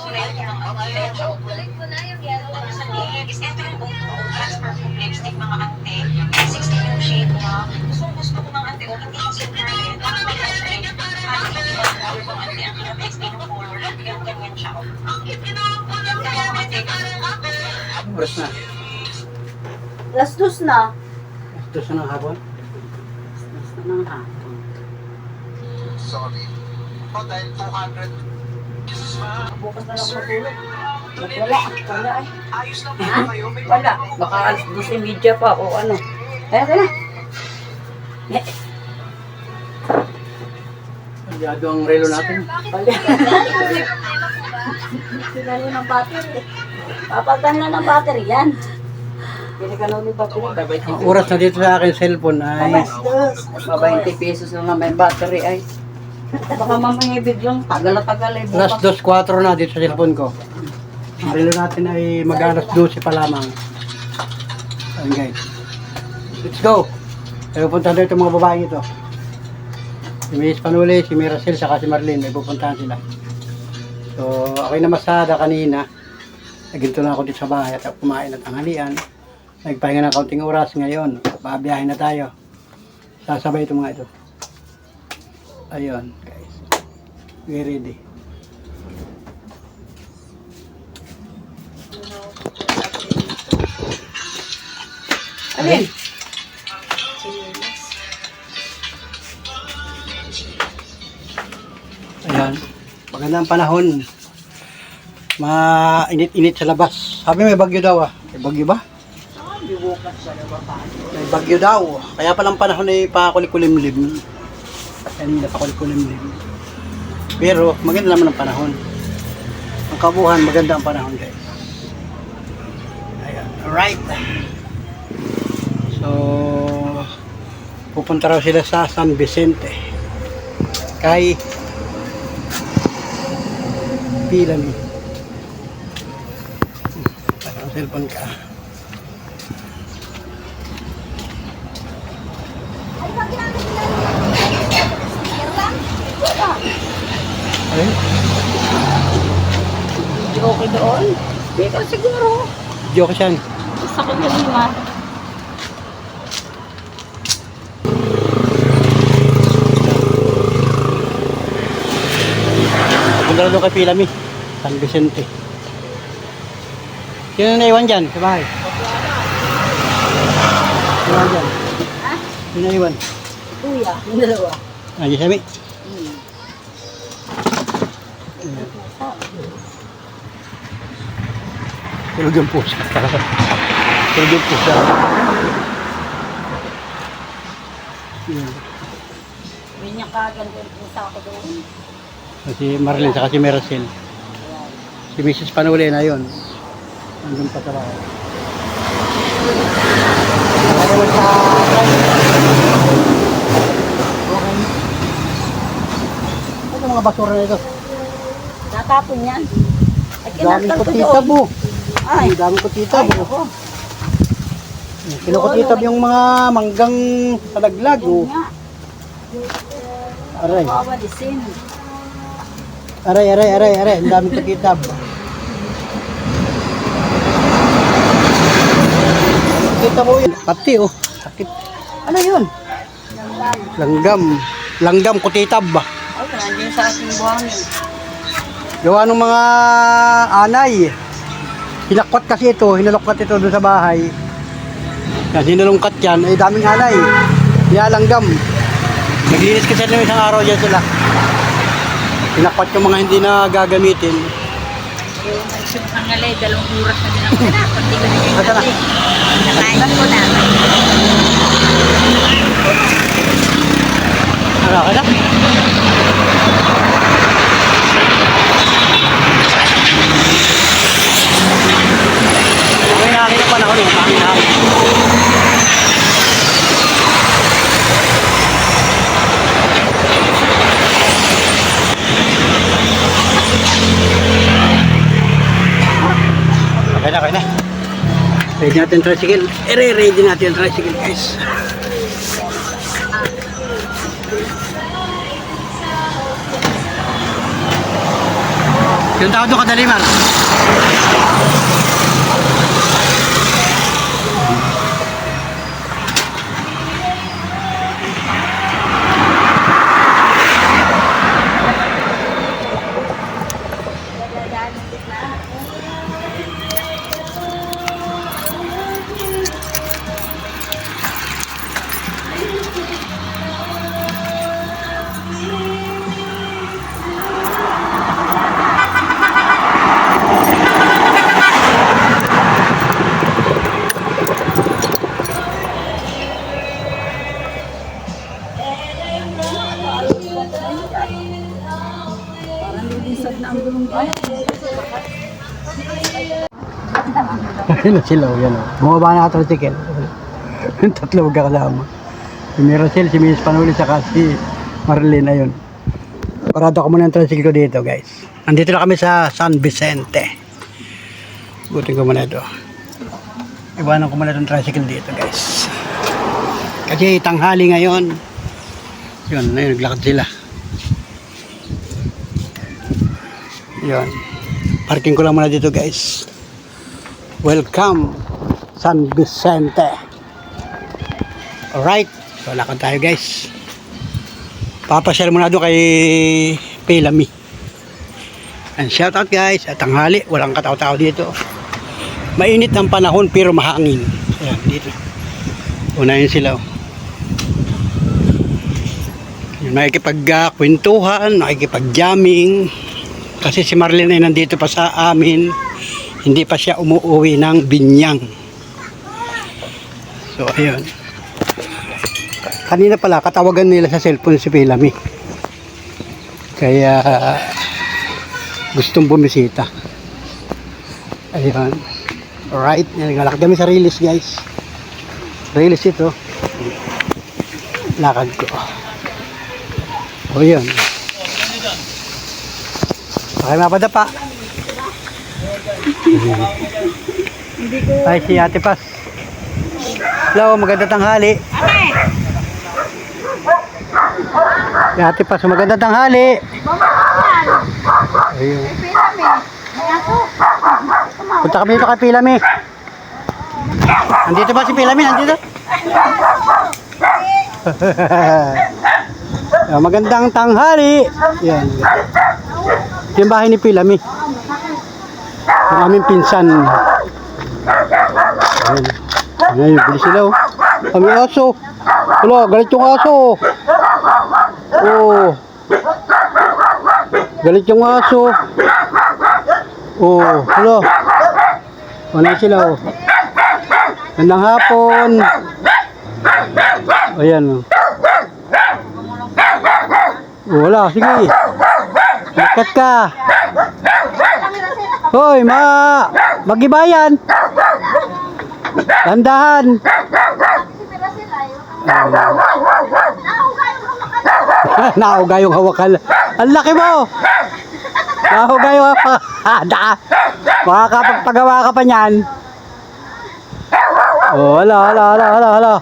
Kulay ng confidential. Kulay ko na yung yellow. Sa lips, ito yung transfer food lipstick mga ante. 16 yung shade niya. Gusto ko ng ante, hindi kasi permanent. Parang may lipstick. Parang hindi ko color kung ante. Ang pinag-explain ng color. Ganyan siya. Oras na. Last dos na. Ito sa ng hapon. Last na ng hapon. Sorry. O, dahil 200. Bukas na lang matulog. Wala. Wala eh. Ayos lang Ha? po kayo. May Wala. Baka alas 12:30 pa o ano. Kaya ka na. Masyado ang relo natin. Wala. Sila yun ang battery. Papagdan na ng battery yan. Pinagalaw ni battery. Ang oras na dito sa akin cellphone ay Alas dos. 20 pesos lang na may battery ay. Baka mamaya biglang tagal na tagal ay alas bukas. 2:04 na dito sa cellphone ko. Ang relo natin ay mag-alas 12 pa lamang. Ayun guys. Let's go! May pupuntahan dito itong mga babaeng ito. Si Miss Panuli, si Miracel, saka si Marlene. May pupuntahan sila. So, ako'y namasada kanina. Naginto na ako dito sa bahay at kumain at tanghalian. Nagpahinga ng kaunting oras ngayon. Babiyahin na tayo. Sasabay ito mga ito. Ayun, guys. We ready. Alin? Ayan. Magandang panahon. Mainit-init sa labas. Sabi may bagyo daw ah. May bagyo ba? May bagyo daw. Kaya palang panahon ay pakulik-kulimlim. Kanina pakulik-kulimlim. Pero maganda naman ang panahon. Ang kabuhan, maganda ang panahon guys. Ayan. Alright. So, pupunta raw sila sa San Vicente. Kay Pilami. Ang cellphone ka. Ay, Okay doon? Dito siguro. joke yan. Sa kanya lima. Punta doon kay Pilami. San Vicente. Sino na naiwan dyan sa bahay? Sino na dyan? Ha? Sino naiwan? Kuya, yung dalawa. Ah, di sabi. Tulog yung pusa. Tulog yung pusa. Yan. May niya kaganda yung sa ako doon. Si Marlene saka si Meracel. Si Mrs. Panuli na yun. Nandun pa sa bahay. Wala naman sa ano mga basura na ito? Natapon yan. Ay, Daming kinakal ko kutitab doon. oh. Ay, daming kutitab Ay, oh. ako. Kinukutitab yung mga manggang palaglag oh. Nga. Aray. Pawalisin. Aray. Ang daming kutitab. Kutitab oh yun. Pati oh. Sakit. Ano yun? Langgam kutitab ba? Ay, nandiyan sa aking buhangin. Gawa ng mga anay. Hinakwat kasi ito, hinalokkat ito doon sa bahay. Kasi hinalungkat yan, ay daming anay. Langgam. Naglinis kasi ng isang araw dyan sila. Hinakwat yung mga hindi na gagamitin. Ang alay, 2 oras na din ako na. Pati ko na yung Basta na. alay. Nakain ko na. Ano, okay na? Okay na akin ang panahon eh. Akin na akin. Okay na. Ready natin yung tricycle. Ready natin yung tricycle guys. Yung tao doon Kadalimar. Ayun na sila, yan o. Bumaba na ka tricycle. Yung tatlo magkakasama. Si Miracel, si Miss Panuli, saka si Marlene, ayun. Parado ko muna yung tricycle ko dito, guys. Nandito na kami sa San Vicente. Butin ko muna ito. Iwanan ko muna itong tricycle dito, guys. Kasi tanghali ngayon. Yun, ayun, naglakad sila. Yun. Parking ko lang muna dito, guys. Welcome San Vicente. Alright, so lakad tayo, guys. Papasyal muna doon kay Pilami. And shout out, guys. At tanghali, walang katao-tao dito. Mainit ang panahon pero mahangin. Ayan, dito. Unahin sila. Nakikipagkwentuhan, nakikipag-jamming. Kasi si Marlene ay nandito pa sa amin. Hindi pa siya umuwi ng Binyang. So, ayun. Kanina pala, katawagan nila sa cellphone si Pilami. Kaya, gustong bumisita. Ayun. Alright. Naglalakad kami sa release, guys. Release ito. Lakad ko. O, yun. Okay, mapadapa. Ay, si Ate Pas. Hello, magandang tanghali. Si Ate Pas, magandang tanghali. Ayun. Punta kami dito kay Pilami. Nandito ba si Pilami? Nandito? Magandang tanghali. Yan. Yung bahay ni Pilami. Yung aming pinsan. Ayun. Ayun, bilis sila oh. Kami aso. Wala, galit yung aso. Oh. Galit yung aso. Oh, wala. Wala sila oh. Gandang hapon. Ayan oh. Oh, wala, sige. Likat ka. Hoy, magibayan. Dandahan. Naugay yung hawakan. Ang laki mo. Naugay yung hawakan. Makakapagpagawa ka pa niyan. Oh, hala.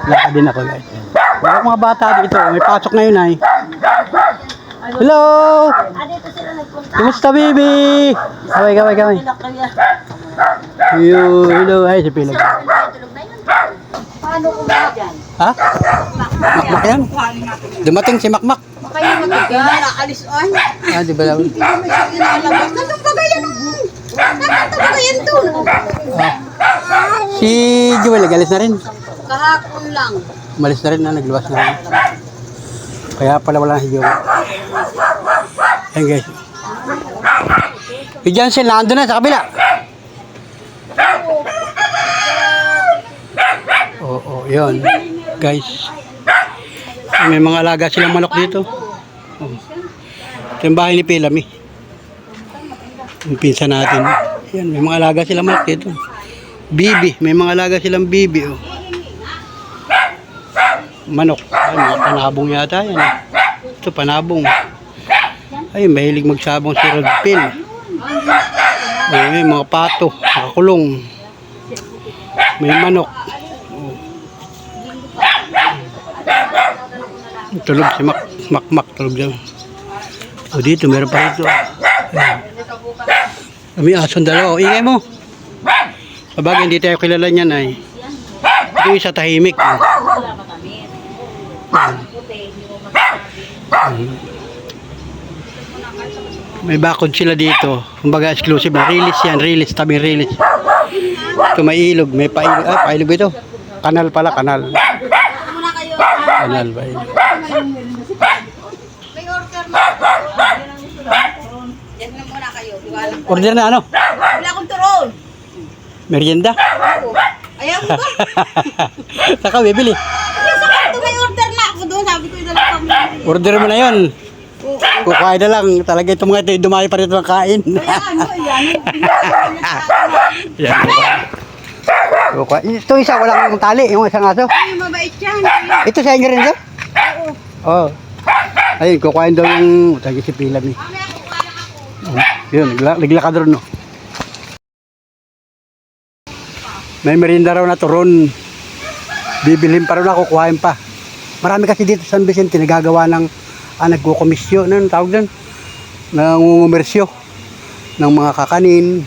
Lakad din ako, guys. Wala mga bata dito. May pasok na yun ay. Hello! Kumusta, baby? Kaway. Hello. Ay, si Pilag. Paano ko ba dyan? Ha? Makmak yan? Dumating si Makmak. Baka yung matigas. Nakaalis on. Ah, di ba daw? Nasaan ba yan? Nasaan ba yan doon? Si Joel, nag-alis na rin. Kahapon lang. Umalis na rin na, nagluwas na rin. Kaya pala wala si Joel. Ayan, guys. Si Jansen, nandun na sa kabila. Oo, yun. Guys. May mga alaga silang manok dito. Oh. Ito yung bahay ni Pilami. Yung pinsan natin. Yan, may mga alaga silang manok dito. Bibi. May mga alaga silang bibi. Oh. Manok. Ay, panabong yata yan. Ito, panabong. Ay, mahilig magsabong si Rodpil. May mga pato. Nakakulong. May manok. Tulog si Makmak, tulog daw. O dito, meron pa rito. Ayan. May ason dalawa. O, ingay mo. Sabagay, hindi tayo kilala niyan ay. Ito isa tahimik. Wala matamit. Puti, hindi mo masasabi. May bakod sila dito. Kumbaga exclusive na. Release yan. Release. Tabing release. Ito may ilog. May pailog. Ah, pailog ito. Kanal pala. Kanal. Muna kayo. Kanal ba yun? May order na. Yan na muna kayo. Iwala. Order na ano? Wala akong turon. Merienda? Ayaw mo ba? Saka bibili. Sa kanto may order na ako doon. Sabi ko yung dalawa. Order mo na yun. Kukain na lang. Talaga itong mga ito, dumami pa rito ng kain. Kaya ano, yan. Yan. Kukain. Ito isa, walang tali. Yung isang aso. Ay, mabait yan. Ito sa inyo rin ito? Oo. Ayun, kukain daw yung tagi si Pilam eh. Mamaya kukuha lang ako. Yun, naglakad rin no. May merienda raw na turon. Bibilhin pa raw na, kukuhain pa. Marami kasi dito sa San Vicente nagagawa ng nagkukomisyo, ano tawag doon? Nangungumersyo ng mga kakanin.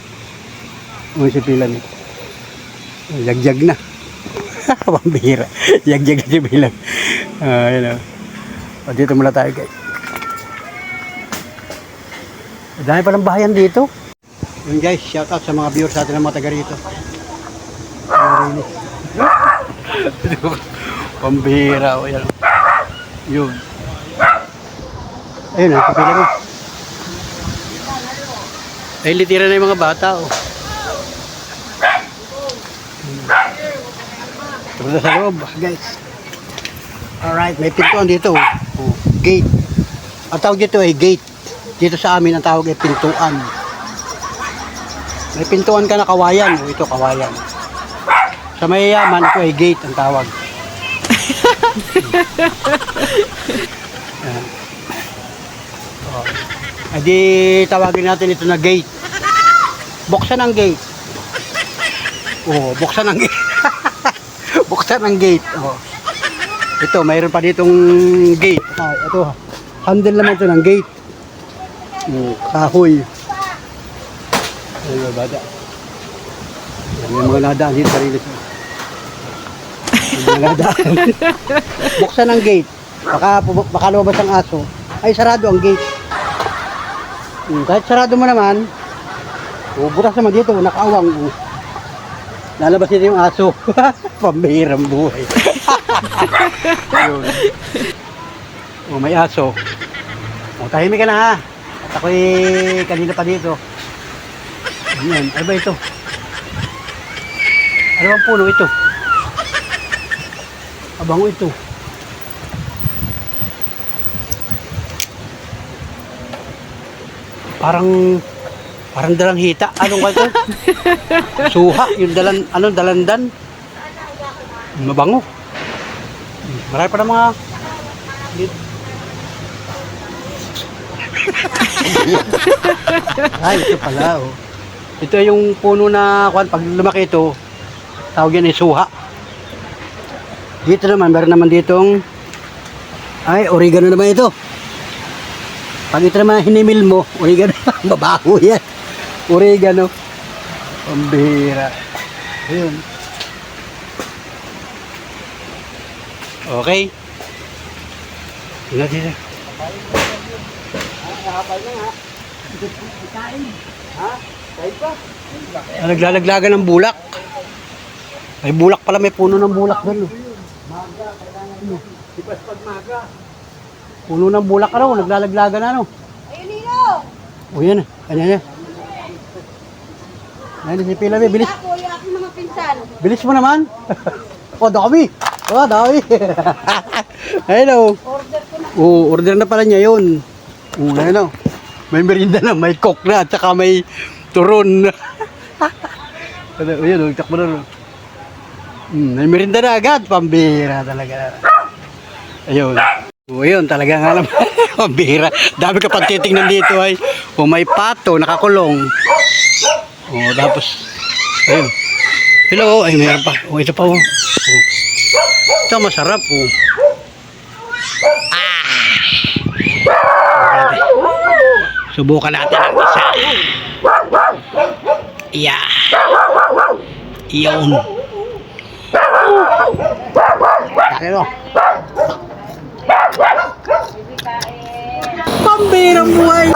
Si Pilam eh. Yagyag na. Pambihira. Yagyag na si Pilam. Ayun o. O, dito mula tayo guys. Dahil pa ng bahayan dito. Yun guys, shout out sa mga viewers natin ng mga taga rito. Pambihira o yan. Yun. Ayun, nakapila mo. Ay, litira na yung mga bata o. Tara sa loob, guys. Alright, may pintuan dito. Oh, gate. Ang tawag dito ay gate. Dito sa amin ang tawag ay pintuan. May pintuan ka na kawayan. Oh, ito kawayan. Sa mayayaman, ito ay gate ang tawag. Yan. Oh. Ay di tawagin natin ito na gate. Buksan ang gate. Oh, buksan ang gate. Buksan ang gate. Oh. Ito, mayroon pa ditong gate. Ah, ito, handle naman ito ng gate. Kahoy. Ayun, bada. May mga nadaan dito sa rilis. May mga nadaan. Buksan ang gate. Baka lumabas ang aso. Ay, sarado ang gate. Kahit sarado mo naman, buras naman dito, nakaawang. Lalabas dito yung aso. Pambihirang buhay. Yun. Oh, may aso. Oh, tahimik ka na ha. At ako'y kanina pa dito. Ayan, ano ba ito? Ano bang puno ito? Abango ito. Parang dalang hita. Anong ito? Suha, yung dalandan. Mabango. Marami pa na mga ay, ito pala oh. Ito yung puno na pag lumaki ito, tawag yan ay suha. Dito naman, meron naman ditong oregano naman ito. Pag ito naman hinimil mo, oregano, mabaho yan. Oregano. Pambihira. Ayun. Okay. Tingnan dito. Nakapal na ha. Kain. Ha? Kain pa? Naglalaglagan ng bulak. May bulak pala, may puno ng bulak doon. Maga, kailangan mo. Dipas pag maga. Puno ng bulak ano, naglalaglagan ano. Ayun, Nino! O yan, kanya. Ayun si Pilam, bilis. Ako, yung aking mga pinsan. Bilis mo naman. O, dami. O, dami. Ayun o. Order ko na. Oo, order na pala niya yun. Ayun o. May merienda na, may coke na, at saka may turon. Ayun o, takbo na. May merienda na agad. Pambihira talaga. Ayun. O, ayun, talaga nga naman. Pambihira. Dami ka pang titingnan dito ay. O, may pato, nakakulong. O, tapos, ayun. Hello, ay mayroon pa. O, ito pa o. Ito, masarap o. Subukan natin ang isa. Yeah. Yun. Ano? Pambirang buhay.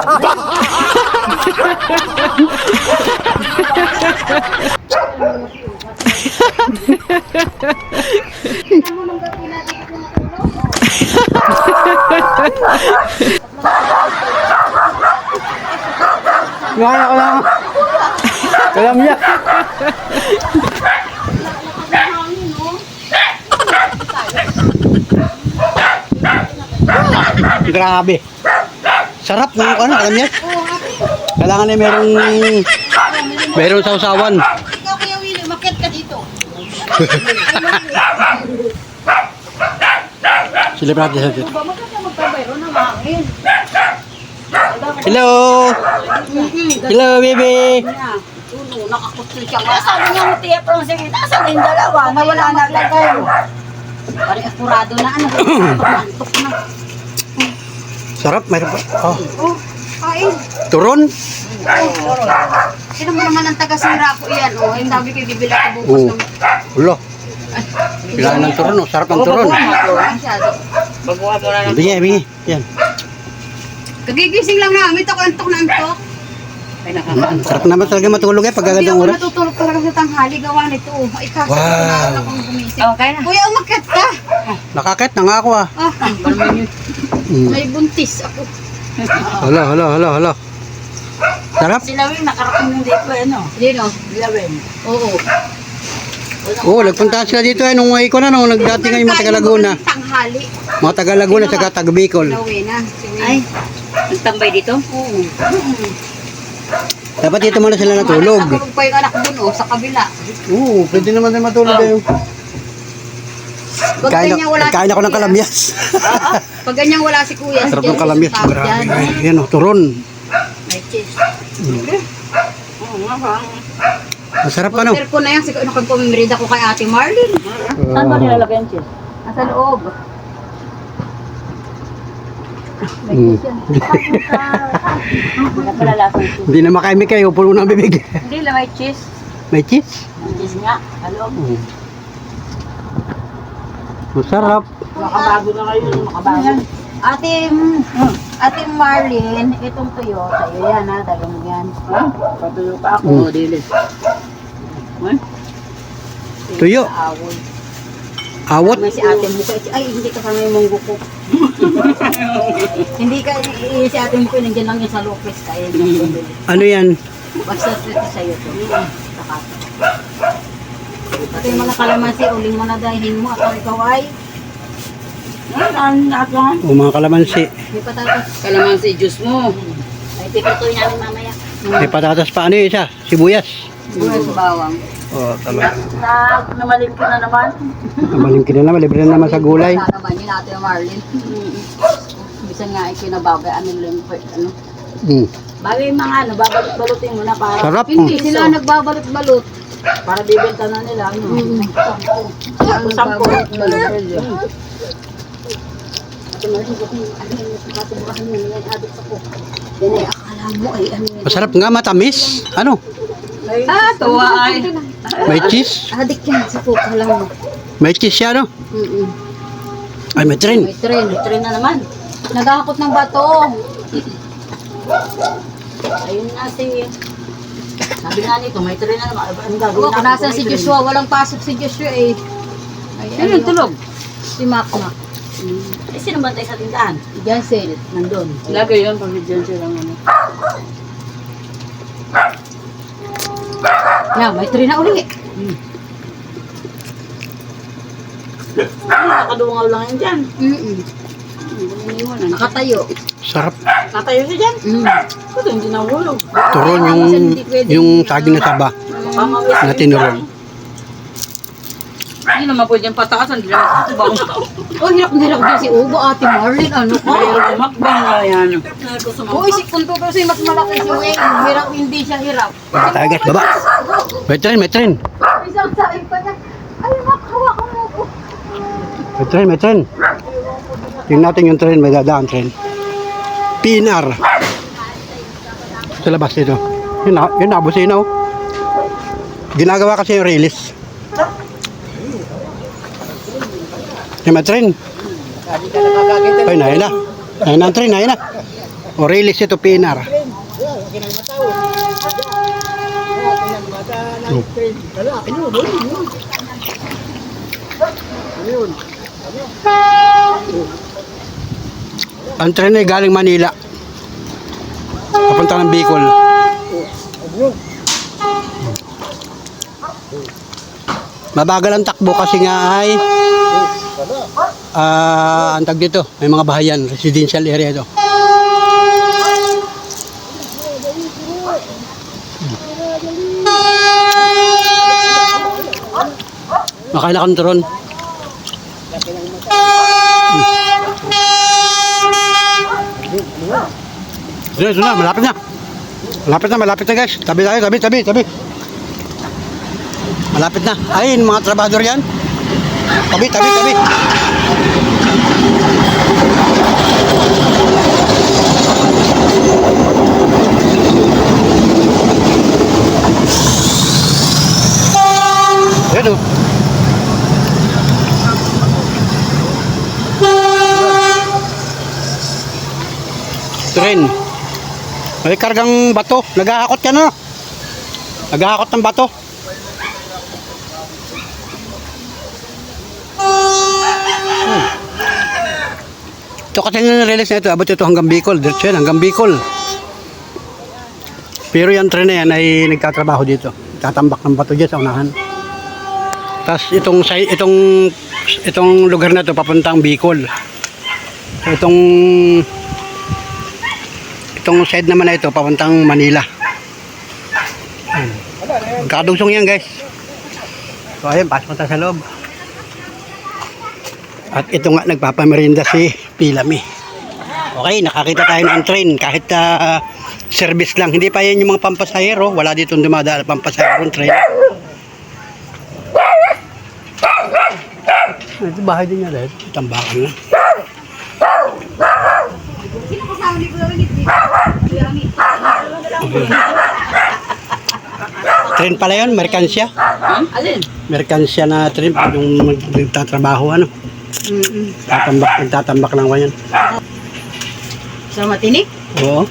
Ngayon ko lang. Alam niya. Grabe. Sarap ng ano, alam niya. Kailangan ay merong sausawan. Ikaw Kuya Willie, umakyat ka dito. Celebrate sa dito. Ba magkabayro na mahangin. Hello. Hello, baby. Nakakutol siya. Sabi niya mo tiya pero sige, nasa na yung dalawa. Nawala na lagay. Parang akurado na ano. Antok na. Sarap, mayroon pa. Oh. Oh, kain. Turon. Sino mo naman ang taga-sira ko yan? Oh, yung dami kayo bibila ko bukas Oh. ng... Ulo. Kailangan ng turon, oh. Sarap ng turon. Baguhan mo na. Bigay, bigay. Yan. Kagigising lang namin. Ako antok na antok. Sarap naman talaga matulog eh pag Hindi agad ng ako oras. natutulog talaga sa tanghali. Gawa nito. Oh. Ay, kaso Wow. na akong gumising. Okay na. Kuya, umakyat ka. Nakakit na nga ako ah. Ah, may buntis ako. Hala. Sarap. Si Lawin, nakarating ng dito ano? Dino? Lawin. Oo. Oo, nagpunta sila dito eh nung ko na nung nagdating ngayon mga taga Laguna. Tanghali. Mga taga Laguna sa taga Bicol. Lawin na. Ay, nagtambay dito? Oo. Dapat dito muna sila natulog. Nakatulog pa yung anak dun oh, sa kabila. Oo, pwede naman din matulog kayo. Pag ganyan wala Kain ako ng kalamyas. Pag ganyan wala si Kuya. Sarap ng kalamyas. Grabe. Yan oh, turon. May cheese. Masarap ano? Hotel ko na yan. Siguro nagpamimerida ko kay Ate Marlene. Saan ba nilalagay ang cheese? Nasa loob. Hindi na makaimik kayo, puno ng bibig. Hindi lang may cheese. May cheese? Cheese nga. Aloob. Masarap. Makabago na kayo. Makabago. Ate Marlene, itong tuyo, sa'yo yan ha, dali mo yan. Ha? Patuyo pa ako. Oo, dilis. Tuyo. Awol. Awot. May si ate mo ko. Ay, hindi ka kami munggo ko. Hindi ka, si ate mo ko, nandiyan lang yan sa Lopez. Kaya Ano yan? basta sa'yo to. Pati yung mga kalamansi, uling mo na dahil mo. At ikaw ay, O mga kalamansi. may patatas. Kalamansi juice mo. Ay, pipituin namin mamaya. May patatas pa. Ano yung isa? Sibuyas. Buhay sa bawang. O, talaga. Namalim ko na naman. Namalingki na naman. Libre na naman sa gulay. Wala naman yun, ate Marlene. Bisan nga ay kinabagay, ano lang, ano. Bagay yung mga ano, babalot-balutin mo na para. Sarap. Hindi sila nagbabalot-balot. Para bibenta na nila, ano. Sampo. Balot-balot. Ate Marlene, ano yung katubukasan mo, yan addict ako. Yan ay akala mo ay ano yun. Masarap nga, matamis. Ano? Tuwa ay. May cheese. Addict yan sa puka lang. May cheese siya, no? Ay, may tren. May train na naman. Nagahakot ng bato. Ayun na si... Sabi nga nito, may train na naman. Ang gagawin natin? Nasaan si Joshua? Walang pasok si Joshua eh. Ay, Sino yung tulog? Si Makmak. Eh, sino bantay sa tindahan? Jansen, nandun. Lagay yun pag dyan silang ano. Yan, may train na uli. Nakadungaw lang yun dyan. Nakatayo. Sarap. Natayo siya dyan. Ito hindi nahulog. Turon yung saging na saba Pamawis. na tinuron. Hindi naman pwede yung pataasan. Hindi naman kakubang. Oh, hirap na hirap din si Ubo, Ate Marlene. Ano ka? Pero umakbang na yan. Oo, isip ko kasi mas malaki si Wayne. Hirap, hindi siya hirap. Tayo guys, baba. May tren, may tren. Isang sain pa niya. Ay, makahawakan mo ko. May tren. Tingnan natin yung tren, may dadaan tren. PNR. Sa labas dito. Yun na, busina oh. Ginagawa kasi yung release. Yung matrin. Ay, nahin na. Nahin na ang train, nahin na. O release ito, pinar. Ang train ay galing Manila. Papunta ng Bicol. Mabagal ang takbo kasi nga ay ang tag dito, may mga bahayan, residential area ito. Makaila kontrol. Ito na, malapit na. Malapit na guys. Tabi tayo, tabi. Malapit na. Ayun, mga trabador yan. Tabi. Ayan o. Tren. May kargang bato. Naghahakot ka na. Naghahakot ng bato. Ito kasi nire-release na ito. Abot ito hanggang Bicol. Diretso yan hanggang Bicol. Pero yung tren na yan ay nagtatrabaho dito. Tatambak ng bato dyan sa unahan. Tapos itong lugar na ito papuntang Bicol. Itong side naman na ito papuntang Manila. Magkakadugsong yan guys. So ayun, pasok na tayo sa loob. At ito nga nagpapamerinda si Pilami. Okay, nakakita tayo ng train kahit service lang. Hindi pa yan yung mga pampasahero. Wala dito dumadaan na pampasahero train. Ito bahay din niya dahil. Tambakan na. Okay. Train pala yun, merkansya. Alin? Merkansya na train yung nagtatrabaho ano. Nagtatambak lang yan. Sa matinik? Oo.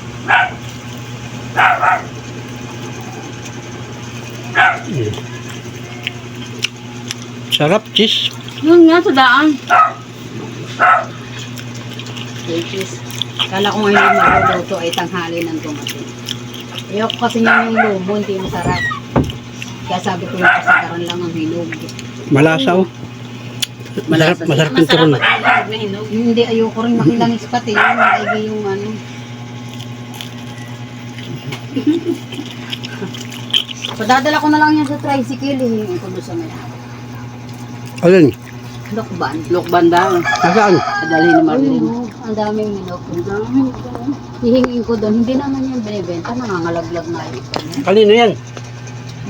Sarap, cheese. Yun nga, sa daan. Cheese. Kala ko ngayon yung magluluto ay tanghali ng tumating. Ayoko kasi niya yung lumo, hindi masarap. Kaya sabi ko yung kasagaran lang ang hinog. Malasa oh. Masarap yung turon. Hindi, ayoko rin makilangis pati. Yung maigi yung ano. Padadala ko na lang yan sa tricycle. Hihingi ko doon sa may hawak. Alin? Lokban. Lokban daw. Nasaan? Adali ni Marlene. Oo, ang daming minok. Hihingin ko doon. Hindi naman yan binibenta. Nangangalaglag na yun. Kanino yan?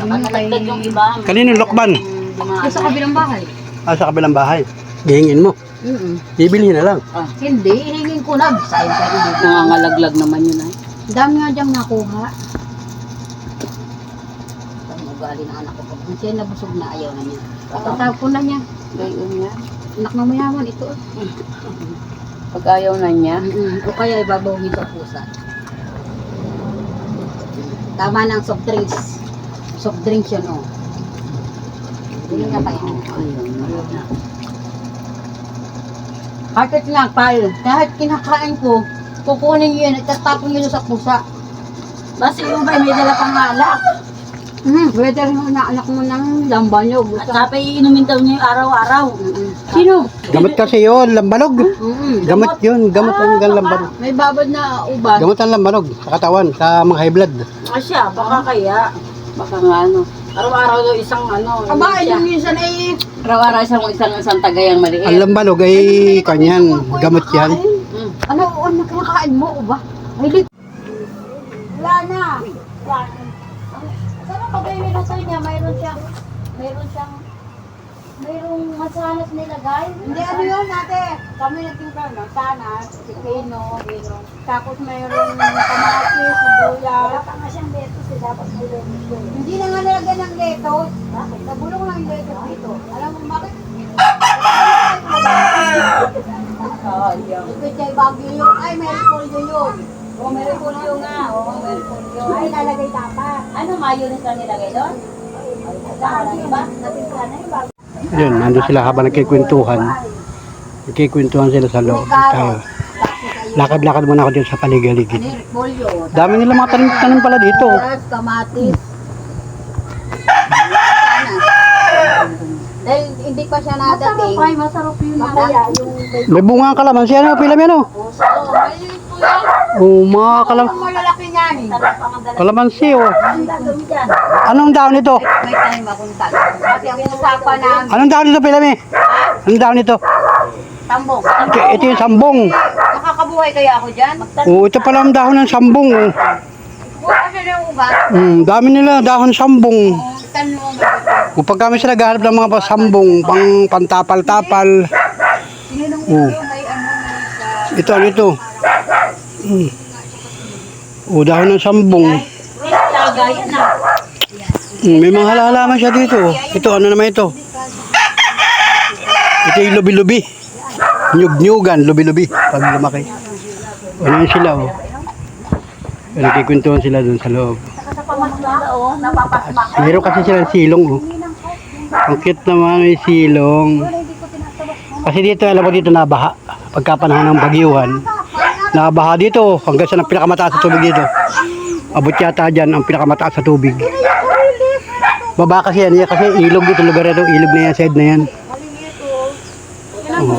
Nakalagdag yung iba. Kanino lokban? Yung sa kabilang bahay. Sa kabilang bahay. Gihingin mo. Bibilhin na lang. Hindi, hihingin ko na. Sayang pa rin dito. Nangangalaglag naman yun ay. Dami nga diyang nakuha. Ang ugali ng anak ko. Kung siya nabusog na, ayaw na niya. Tatapon na niya. Gayon niya. Anak ng mayaman, ito. Pag ayaw na niya. O kaya ibabawin sa pusa. Tama ng soft drinks. Soft drinks yun, oh. Hindi nga tayo. Ayun na. Kahit lang, pal. Kahit kinakain ko, kukunin yun at tatapon yun sa pusa. Basta yung ba may dala pang alak. Pwede rin mo na anak mo ng lambanyo. At saka iinumin daw niya yung araw-araw. Sino? Gamot kasi yun, lambanog. Gamot yun, gamot ang lambanog. May babad na uban. Gamot ang lambanog sa katawan, sa mga high blood. Siya, baka kaya. Baka nga ano. Araw-araw daw isang ano. Aba, yung minsan ay... Araw-araw isang tagayang maliit. Ang lambanog ay kanyan, gamot yan. Ano kinakain mo, uba? Ay, lit. Wala na. Sana pag may minuto niya, mayroon siyang mayroong masanas nilagay. Hindi, ano yun ate? Kami nagtimpla ng sanas, pipino, tapos mayroong kamatis, sibuyas. Wala pa nga siyang lettuce eh, dapat may lettuce ko. Hindi na nga nilagyan ng lettuce. Bakit? Nabulong lang yung lettuce dito. Alam mo bakit? Ito kay Bagyo yun. Ay, may repolyo yun. Oh, may repolyo nga. Oh, may repolyo. Ay, lalagay dapat. Ano, mayonnaise lang nilagay doon? Ay, ba? Natimpla na yung bago. Yun, nandun sila habang nagkikwentuhan. Nagkikwentuhan sila sa loob. Tayo. Lakad-lakad muna ako dito sa paligid-ligid. Ano yung repolyo? Dami nila mga tanim-tanim pala dito. Yes, kamatis. Dahil hindi pa siya nadating. Ay, masarap yun. Mamaya yung May bunga ang kalamansi. Ano, pila mo ano? Oh, mga Ang malalaki niyan. kalamansi, oh. ang dagam dyan. Anong daon nito? May time akong tanong. Kasi ang usapan namin, Anong daon nito, pila mo? Anong daon nito? tambong. Ito yung sambong. Nakakabuhay kaya ako dyan? Oh, ito pala ang dahon ng sambong, oh. Bukas na yung ugat. Dami nila dahon sambong. Tanong mo. Kapag kami sila naghahanap ng mga pasambong, pang pantapal-tapal. Oh. May ano sa... Ito. Oh, dahon ng sambong. Talaga yan ah. May mga halaman siya dito. Ito, ano naman ito? Ito yung lubi-lubi. Nyug-nyugan, lubi-lubi. Pag lumaki. Ano yun sila, oh. Nagkikwentuhan sila dun sa loob. Sa pamasla, oh, napapasmak. Meron kasi silang silong, oh. Ang cute naman may silong. Kasi dito, alam mo dito nabaha. Pagka panahon ng bagyuhan, nabaha dito. Hanggang sa pinakamataas sa tubig dito. Abot yata dyan ang pinakamataas sa tubig. Baba kasi yan. Kasi ilog dito lugar ito. Ilog na yan, side na yan. Oh.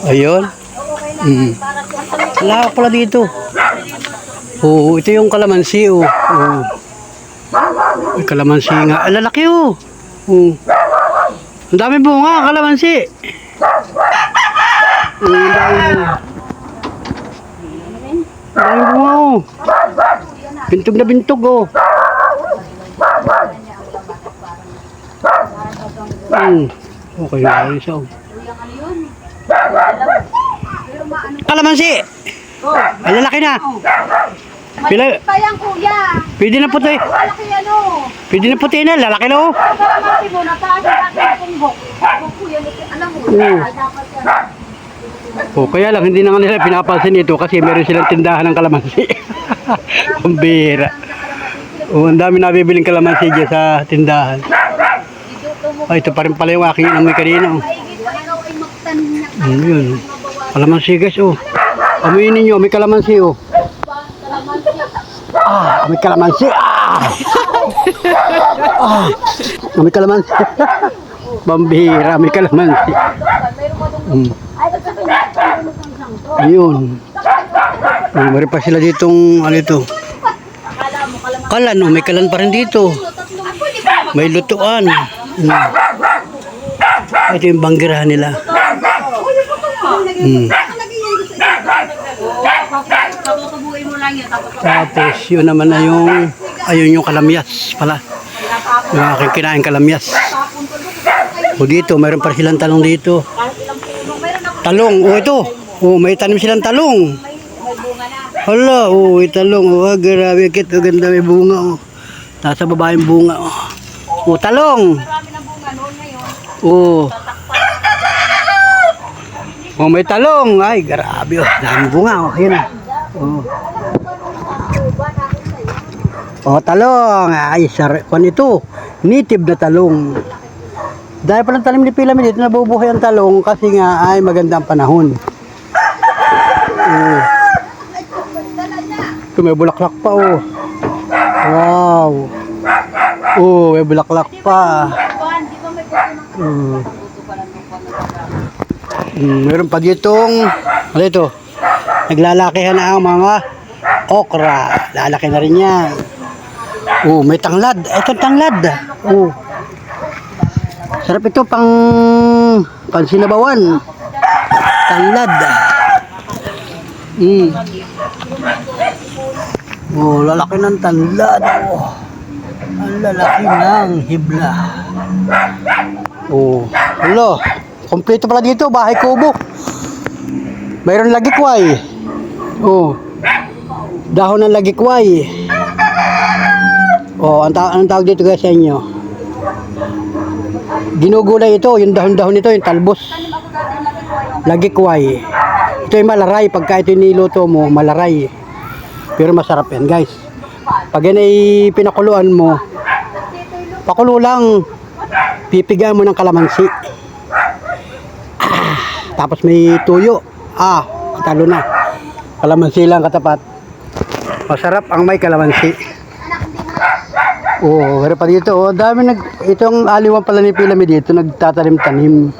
Ayun. Lawak pala dito. Oo, ito yung kalamansi, oh. Oo. May kalamansi nga. Ang lalaki, oh. Oo. Ang dami bunga, kalamansi. Ang dami bunga. Ang dami bunga, oh. Bintog na bintog, oh. Okay, ayos, oh. Kalamansi! Ang lalaki na. Pila, Kayang kuya. pwede na puti. Malaki ano. Pwede na puti na, lalaki na, oh. Kalamansi mo, nataas natin yung punggok. Kuya, alam mo. Oo. Ay, dapat yan. Oh, kaya lang hindi na nga nila pinapansin ito kasi meron silang tindahan ng kalamansi. Pambira. Oh, ang dami nabibiling kalamansi dyan sa tindahan. Ay, ito pa rin pala yung aking inamoy kanina, oh. Ikaw ay magtanim niya. Yun. Kalamansi, guys, oh. Amoyin ninyo, may kalamansi, oh. May kalamansi. May kalamansi. Bambira, may kalamansi. Ayun. Meron pa sila ditong, ano ito? Kalan, oh. May kalan pa rin dito. May lutuan. Ito yung banggirahan nila. Pabubuin mo lang yun. Tapos yun naman na yung ayun yung kalamyas pala. Yung aking kinain kalamyas. O dito, mayroon pa silang talong dito. Talong, o ito. O may tanim silang talong. Hala, o may talong. O grabe, kit, o ganda may bunga. O. Nasa baba yung bunga. O talong. O. O may talong. Ay, grabe. O, dami bunga. O, yun na. O talong, ay kung ito, native na talong. Dahil palang tanim ni Pila dito, nabubuhay ang talong kasi nga ay magandang panahon. Ito may bulaklak pa, oh. Wow. Oh, may bulaklak pa. Meron pa ditong, ano ito? Naglalakihan na ang mga okra. Lalaki na rin yan. Oh, may tanglad. Ito tanglad. Oh. Sarap ito pang sinabawan. Tanglad. Oh, lalaki ng tanglad. Oh. Ang lalaki ng hibla. Oh, hello. Kompleto pala dito, bahay kubo. Mayroon lagikway. Oh. Dahon ng lagikway. Oh, anong tawag dito guys sa inyo? Ginugulay ito, yung dahon-dahon nito, yung talbos. Lagikway. Ito yung malaray, pagka ito niluto mo, malaray. Pero masarap yan guys. Pag yan ay pinakuluan mo, pakulo lang, pipigaan mo ng kalamansi. Tapos may tuyo. Talo na. Kalamansi lang katapat. Masarap ang may kalamansi. Oo, pero pa dito, dami itong aliwan pala ni Pilami dito, nagtatanim-tanim.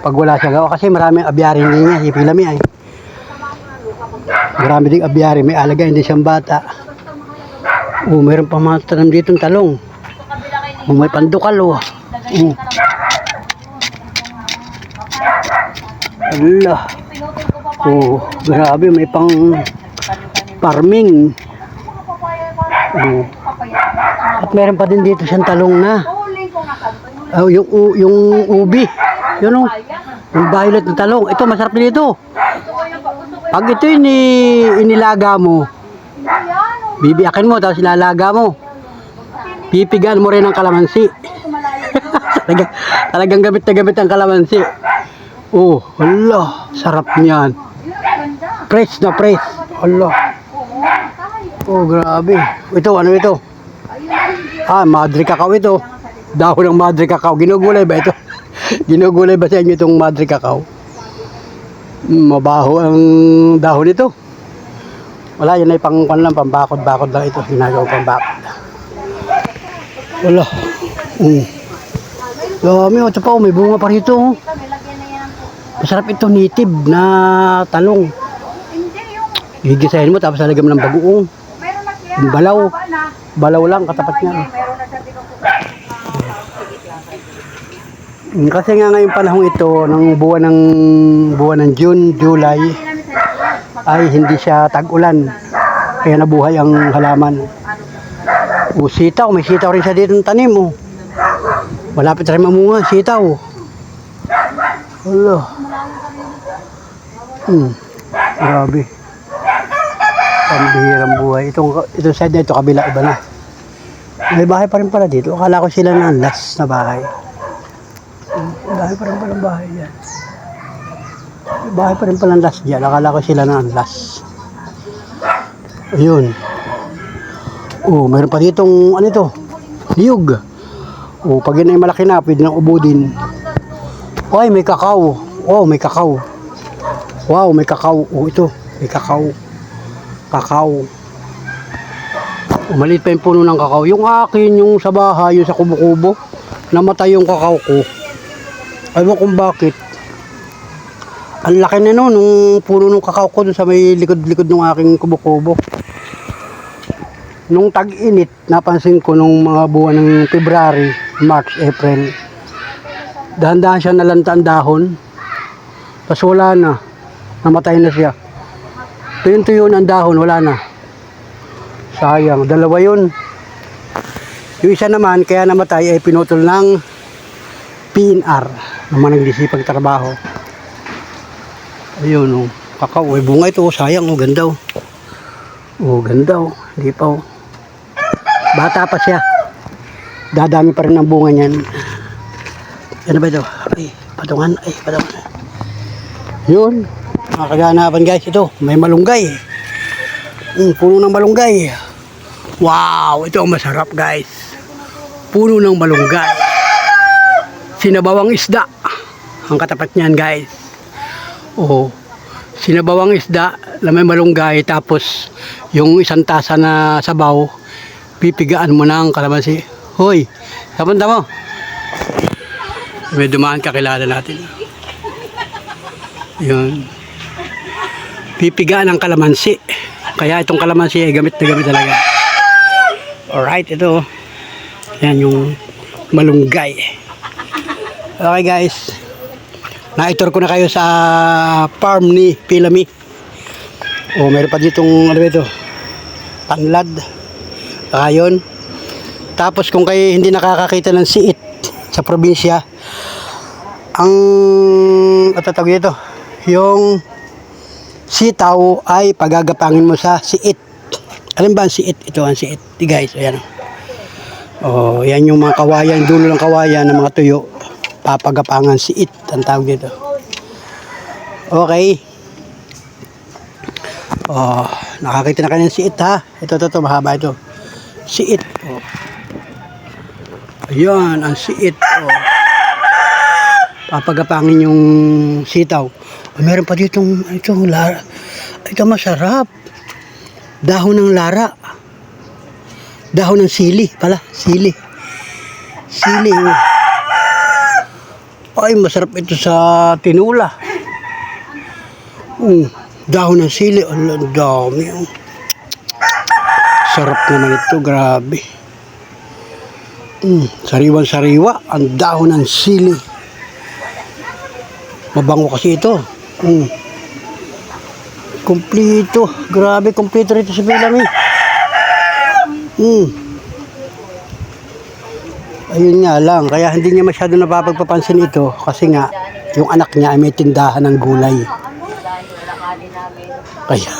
Pag wala siya gawa, kasi maraming abyari hindi niya, si Pilami ay. Marami ding abyari, may alaga, hindi siyang bata. Oo, mayroon pa mga tanim dito ng talong. May pandukal, Allah. Grabe, may pang farming. At meron pa din dito siyang talong na. Yung ubi. Yun yung violet na talong. Ito, masarap din ito. Pag ito inilaga mo, bibiyakin mo, tapos ilalaga mo. Pipigaan mo rin ng kalamansi. Talagang gamit na gamit ang kalamansi. Oh, Allah, sarap niyan. Fresh na fresh. Allah. Oh, grabe. Ito, ano ito? Madre cacao ito. Dahon ng madre cacao. Ginugulay ba ito? Ginugulay ba sa inyo itong madre cacao? Mabaho ang dahon ito. Wala, yan ay pambakod-bakod lang ito. Ginagawa pambakod. Wala. Dami, ito pa, may bunga pa rito. Masarap ito, native na talong. Gigisahin mo, tapos lalagyan mo ng bagoong. Yung balaw lang, katapat niya. Kasi nga ngayong panahon ito, ng buwan ng June, July, ay hindi siya tag-ulan. Kaya nabuhay ang halaman. Sitaw, may sitaw rin siya dito ng tanim. Malapit rin mamunga, sitaw. Wala. Grabe. Pambihirang buhay. Itong side na ito, kabila, iba na. May bahay pa rin pala dito. Akala ko sila na last na bahay. Bahay pa rin pala bahay yan. May bahay pa rin pala last dyan. Akala ko sila na last. Ayun. Meron pa ditong, ano ito? Niyog. Pag yun ay malaki na, pwede nang ubudin. Ay, may kakao. May kakao. Wow, may kakao. Ito, may kakao. Kakao. Maliit pa yung puno ng kakao. Yung akin, yung sa bahay, yung sa kubo-kubo, namatay yung kakao ko. Ayaw kung bakit. Ang laki na nung puno ng kakao ko dun sa may likod-likod ng aking kubo-kubo. Nung tag-init, napansin ko nung mga buwan ng February, March, April, dahan-dahan siya nalanta ang dahon. Tapos wala na. Namatay na siya. Tuyo-tuyo na ang dahon, wala na. Sayang. Dalawa yun. Yung isa naman, kaya namatay, ay pinutol ng PNR. Naman nagdisipag trabaho. Ayun, kakao. Bunga ito. Sayang, ganda. Ganda. Hindi pa. Bata pa siya. Dadami pa rin ang bunga niyan. Ano ba ito? Patungan. Yun. Mga kaganapan guys, ito. May malunggay. Puno ng malunggay. Wow, ito ang masarap guys. Puno ng malunggay. Sinabawang isda. Ang katapat niyan guys. Sinabawang isda na may malunggay. Tapos yung isang tasa na sabaw, pipigaan mo ng kalamansi. Hoy, kapunta mo. May dumaan kakilala natin. Yun. Pipigaan ng kalamansi. Kaya itong kalamansi ay gamit na gamit talaga. Alright, ito. Yan yung malunggay. Okay guys. Na-tour ko na kayo sa farm ni Pilami. Meron pa ditong ano ito? Tanlad. Ayun. Tapos kung kayo hindi nakakakita ng siit sa probinsya, ang tawag dito, yung sitaw ay pagagapangin mo sa siit. Alam ba ang siit? Ito ang siit. Guys, ayan. Oh, yan yung mga kawayan, dulo ng kawayan ng mga tuyo. Papagapangan siit ang tawag dito. Okay. Oh, nakakita na kayo ng siit ha. Ito, mahaba ito. Siit. Oh. Ayan, ang siit. Oh. Papagapangin yung sitaw. Oh, meron pa ditong itong lara. Ito masarap. Dahon ng lara. Dahon ng sili pala. Sili. Sili. Oh. Ay, masarap ito sa tinula. Dahon ng sili. Ang dami. Oh. Sarap naman ito. Grabe. Sariwan-sariwa. Ang dahon ng sili. Mabango kasi ito. Kumplito. Grabe, kumplito rito sa Pilami. Ayun nga lang. Kaya hindi niya masyado napapagpapansin ito. Kasi nga, yung anak niya ay may tindahan ng gulay. Kaya,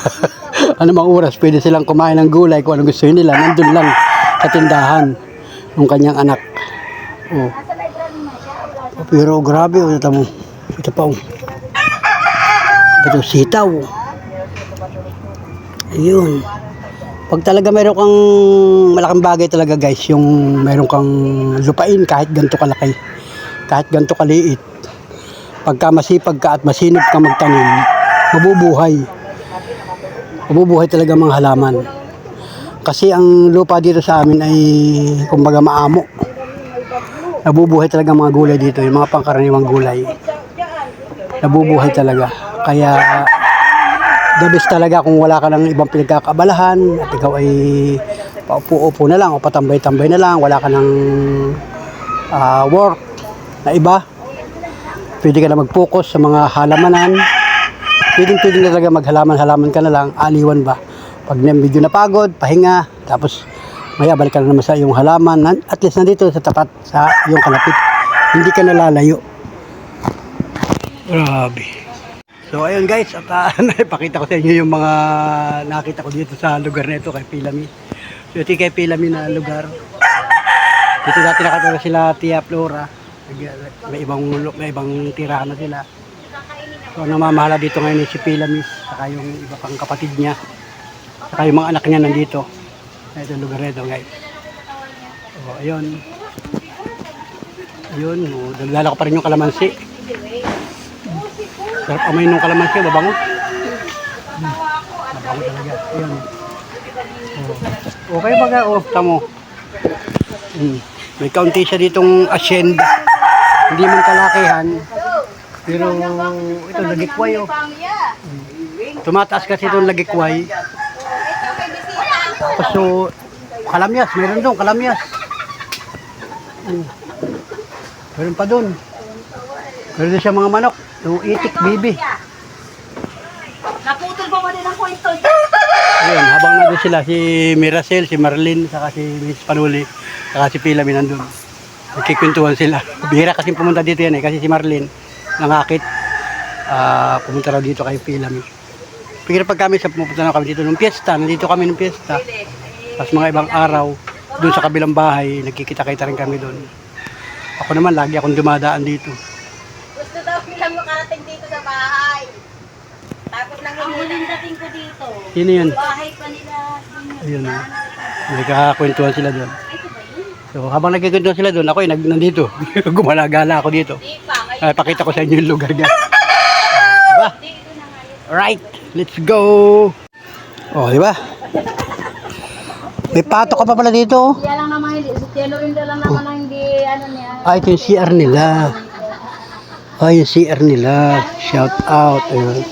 anumang oras, pwede silang kumain ng gulay kung anong gusto nila. Nandun lang sa tindahan ng kanyang anak. Oh. Pero grabe, ito mo. Ito pa. Ito sitaw. Ayun. Pag talaga meron kang malaking bagay talaga guys, yung meron kang lupain kahit ganito kalaki, kahit ganito kaliit. Pagka masipag ka at masinop ka magtanim, mabubuhay. Mabubuhay talaga mga halaman. Kasi ang lupa dito sa amin ay kumbaga maamo. Nabubuhay talaga mga gulay dito, yung mga pangkaraniwang gulay. Nabubuhay talaga. Kaya the best talaga kung wala ka ng ibang pinagkakabalahan at ikaw ay paupo-upo na lang o patambay-tambay na lang, wala ka ng work na iba, pwede ka na mag-focus sa mga halamanan. Pwede na talaga maghalaman-halaman ka na lang, aliwan ba. Pag medyo napagod, pahinga, tapos maya balik ka na naman sa iyong halaman, at least nandito sa tapat sa iyong kalapit, hindi ka nalalayo. Grabe. So ayun guys, at naipakita ko sa inyo yung mga nakita ko dito sa lugar na ito kay Pilami. So ito kay Pilami na lugar. Dito dati nakatira sila Tia Flora. May ibang tirahan na sila. So namamahala dito ngayon si Pilami, saka yung iba pang kapatid niya. Saka yung mga anak niya nandito. Ito yung lugar na ito guys. So ayun. Ayun, dala ko pa rin yung kalamansi. Sarap amay nung kalamansi, mabango. Mabango talaga. Ayan. Okay baga, tamo. May kaunti siya ditong asyenda. Hindi man kalakihan. Pero ito, lagikway. Tumataas kasi itong lagikway. Tapos so, kalamyas. Meron doon, kalamyas. Meron pa doon. Meron din siya mga manok. Yung itik, bibi. Naputol pa mo din ang kwento. Ayun, habang nandun sila, si Miracel, si Marlene, saka si Miss Panuli, saka si Pilami nandun. Nagkikwentuhan sila. Bihira kasi pumunta dito yan kasi si Marlene, nangakit, pumunta raw dito kay Pilami. Pero pag kami pumunta na kami dito nung piyesta, nandito kami nung piyesta. Tapos mga ibang araw, dun sa kabilang bahay, nagkikita-kita rin kami dun. Ako naman, lagi akong dumadaan dito. Gusto daw nilang makarating dito sa bahay. Tapos nang huling dating ko dito. Sino yun? Bahay pa nila. Ayun, nagkakakwentuhan sila doon. So habang nagkikwentuhan sila doon, ako nandito. Gumalagala ako dito. Pakita ko sa inyo yung lugar niya. Diba? Alright, let's go! Oh, diba? May pato ka pa pala dito. Kaya lang naman, yellow rin lang naman ang hindi, ano niya. Ay, ito yung CR nila. Ay, yung CR nila. Shout out. Ayun.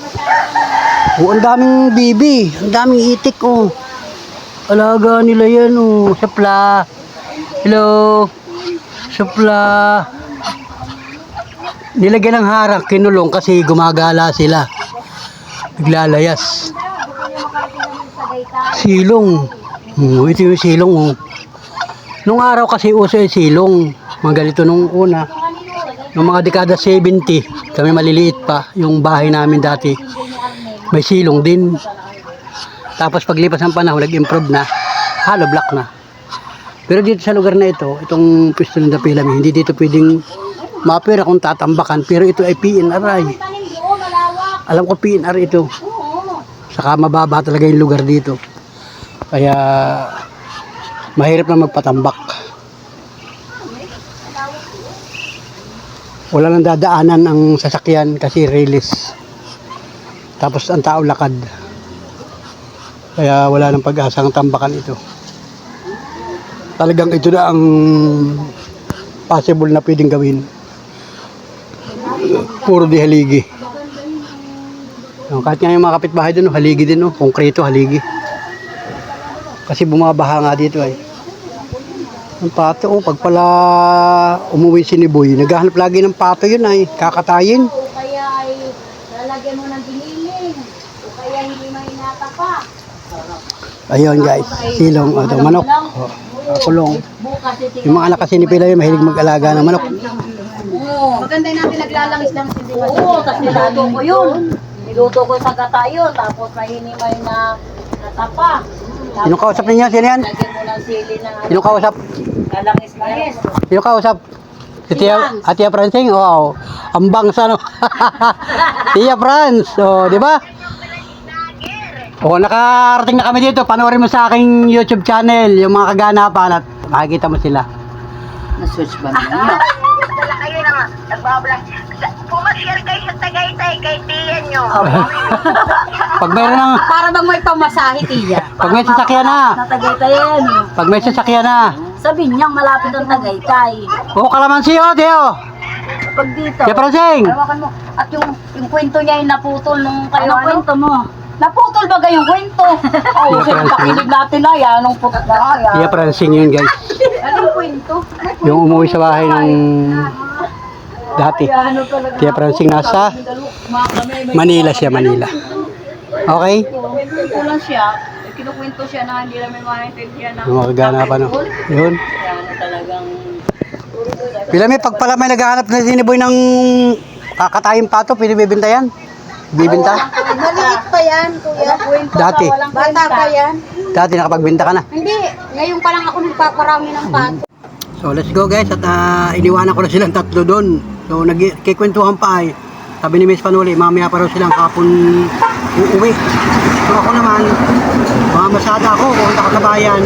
Oh, ang daming bibi. Ang daming itik, oh. Alaga nila yan, oh. Supla. Hello. Supla. Nilagyan ng harang, kinulong kasi gumagala sila. Naglalayas. Silong. Oh, ito yung silong, oh. Nung araw kasi uso yung silong. Mga ganito nung una. Nung mga dekada 70, kami maliliit pa, yung bahay namin dati, may silong din. Tapos paglipas ng panahon, nag-improve na, hollow block na. Pero dito sa lugar na ito, itong pwesto ng Dapilami, hindi dito pwedeng mapira kung tatambakan. Pero ito ay PNR. Alam ko PNR ito. Saka mababa talaga yung lugar dito. Kaya mahirap na magpatambak. Wala nang dadaanan ang sasakyan kasi release. Tapos ang tao lakad. Kaya wala nang pag-asa ang tambakan ito. Talagang ito na ang possible na pwedeng gawin. Puro di haligi. Kahit nga yung mga kapitbahay doon, haligi din, no? Konkreto, haligi. Kasi bumabaha nga dito ay. Ang pato, pag pala umuwi si Niboy, naghahanap lagi ng pato yun ay, kakatayin. O kaya ay lalagyan mo ng diniling. O kaya hindi may natapa. Ayun guys, silong, ito, manok. Kulong. Bukas ito. Yung mga anak kasi ni Pilay, mahilig mag-alaga ng manok. Maganda yung natin naglalangis lang hindi ba? Oo, tapos niluto ko yun. Niluto ko sa gata yun. Tapos mahinimay na natapa. Sinong kausap ninyo? Sino yan? Lagyan mo ng sili na Sinong kausap? kalangis-langis. Sinong kausap? Si Tia, Tia Francing? Wow. Ang bangsa, no? Tia Franz. O, di ba? O, nakarating na kami dito. Panoorin mo sa aking YouTube channel yung mga kaganapan at makikita mo sila. Na-switch ba niya? Dala kayo ng nagbablog. Pumashare kayo sa Tagaytay kay tiyan nyo. Pag mayroon ng... Para bang may pamasahe, Tiya? Pag may sasakyan na. Natagaytayan. Pag may sasakyan na. Sa Binyang malapit ang Tagaytay. O, kalamansi, o, Teo. Pag dito. Tia Francing. Hawakan mo. At yung kwento niya yung naputol nung kayo. Anong kwento mo? Naputol ba yung kwento? Oo, Tia sige, Francing. pakinig natin na yan. Anong putot na kaya? Tia Francing yun, guys. Anong kwento? Yung umuwi sa bahay ng dati. Tia Francing nasa Manila siya, Manila. Okay? Kwento lang siya. Kinukwento siya na hindi namin maintindihan na. Yung mga kaganapan, no? Yun. Kaya ano talagang... Pila may pag pala may naghahanap na siniboy ng kakatayang pato, pwede bibenta yan? Bibenta? Maliit pa yan, kuya. Dati. Bata pa yan. Dati nakapagbenta ka na. Hindi, ngayon pa lang ako nagpaparami ng pato. So let's go guys at iniwanan ko na silang tatlo doon. So nagkikwentuhan pa ay sabi ni Miss Panuli, mamaya pa raw silang hapon uuwi. So ako naman, mamasada ako, pupunta ko sa bayan.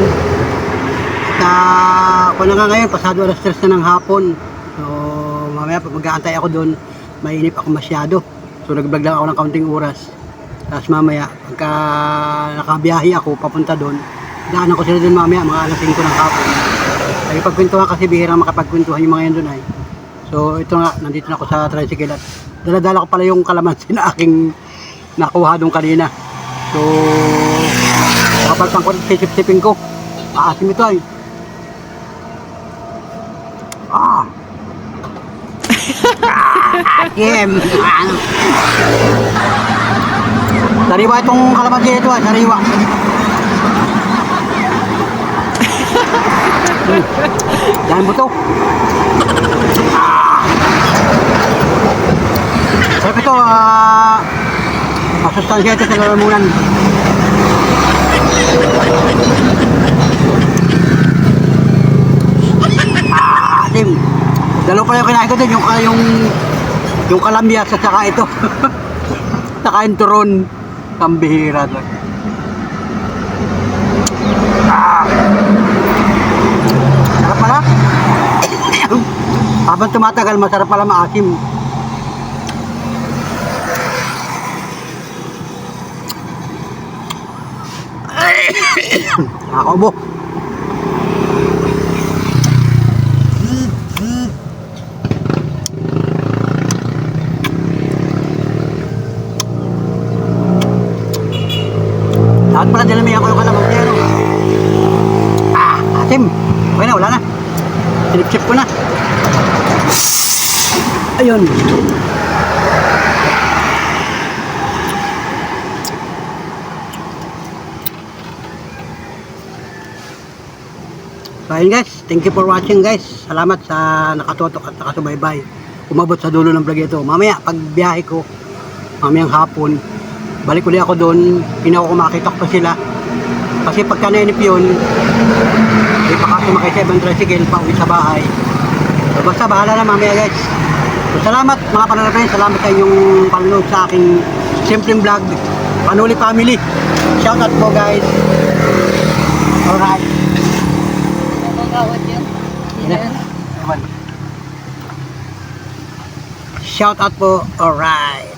At ako na nga ngayon, pasado alas 3 na ng hapon. So mamaya pag mag-aantay ako doon, mainip ako masyado. So nag-vlog lang ako ng kaunting oras. Tapos mamaya, pagka nakabiyahe ako papunta doon, daanan ko sila doon mamaya, mga alas 5 ng hapon. Ay pagkwentuhan kasi bihira makapagkwentuhan yung mga yan doon ay. So ito nga, nandito na ako sa tricycle at dala-dala ko pala yung kalamansi na aking nakuha doon kanina. So kapaltan ko rin sisip-sipin ko. Maasim ito ay. Asim! Sariwa itong kalamansi ito ay, sariwa. Dahil mo ito. Sarap ito, masustansya ito sa lalamunan. Asim. Dalawa pala yung kinain ko din, yung kalamyas at saka ito. Saka yung turon. Pambihira doon. Sarap pala. Habang tumatagal, masarap pala maasim. Nakakaubo. Lahat pala dinamihan ko yung kalamansi, ano? Asim. Okay na, wala na. Sinip-sip ko na. Ayun. So ayun guys, thank you for watching guys. Salamat sa nakatutok at nakasubaybay. Umabot sa dulo ng vlog ito. Mamaya, pag biyahe ko, mamayang hapon, balik ulit ako doon. Pinaw ko makita ko pa sila. Kasi pagka nainip yun, di pa kasi sumakay sa ibang tricycle, pauwi sa bahay. So basta bahala na mamaya guys. So salamat mga pananapin, salamat sa inyong panonood sa aking simpleng vlog, Panuli Family. Shout out po guys. Alright. Magawad yun. Shout out po. Alright.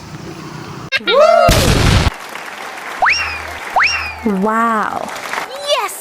Wow. Yes!